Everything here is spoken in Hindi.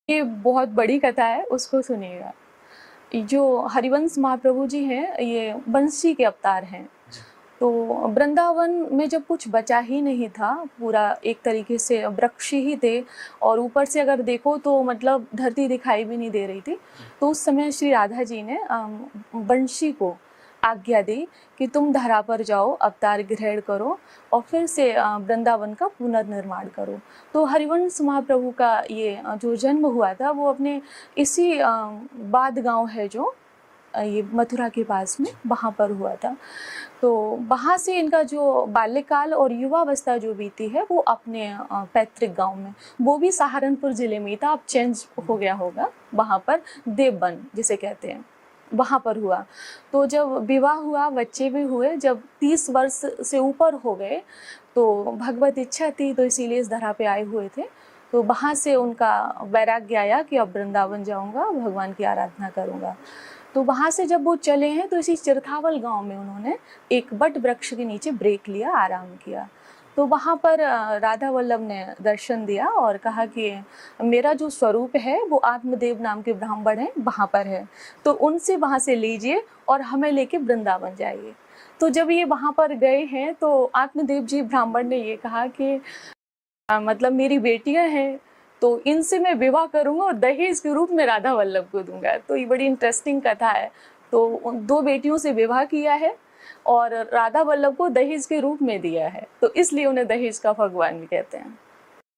ये बहुत बड़ी कथा है, उसको सुनिएगा। जो हरिवंश महाप्रभु जी हैं, ये बंसी के अवतार हैं। तो वृंदावन में जब कुछ बचा ही नहीं था, पूरा एक तरीके से वृक्ष ही थे, और ऊपर से अगर देखो तो मतलब धरती दिखाई भी नहीं दे रही थी। तो उस समय श्री राधा जी ने बंशी को आज्ञा दी कि तुम धरा पर जाओ, अवतार ग्रहण करो और फिर से वृंदावन का पुनर्निर्माण करो। तो हरिवंश महाप्रभु का ये जो जन्म हुआ था वो अपने इसी बाद गांव है जो ये मथुरा के पास में, वहाँ पर हुआ था। तो वहाँ से इनका जो बाल्यकाल और युवावस्था जो बीती है वो अपने पैतृक गांव में, वो भी सहारनपुर ज़िले में था, अब चेंज हो गया होगा, वहाँ पर देवबन जिसे कहते हैं, वहाँ पर हुआ। तो जब विवाह हुआ, बच्चे भी हुए, जब 30 वर्ष से ऊपर हो गए तो भगवत इच्छा थी, तो इसीलिए इस धरा पे आए हुए थे। तो वहाँ से उनका वैराग्य आया कि अब वृंदावन जाऊँगा, भगवान की आराधना करूँगा। तो वहाँ से जब वो चले हैं तो इसी चिरथावल गांव में उन्होंने एक बट वृक्ष के नीचे ब्रेक लिया, आराम किया। तो वहाँ पर राधा वल्लभ ने दर्शन दिया और कहा कि मेरा जो स्वरूप है वो आत्मदेव नाम के ब्राह्मण हैं, वहाँ पर है, तो उनसे वहाँ से लीजिए और हमें लेके वृंदावन जाइए। तो जब ये वहाँ पर गए हैं तो आत्मदेव जी ब्राह्मण ने ये कहा कि मतलब मेरी बेटियां हैं तो इनसे मैं विवाह करूंगा और दहेज के रूप में राधा वल्लभ को दूंगा। तो ये बड़ी इंटरेस्टिंग कथा है। तो उन 2 बेटियों से विवाह किया है और राधा वल्लभ को दहेज के रूप में दिया है, तो इसलिए उन्हें दहेज का भगवान भी कहते हैं।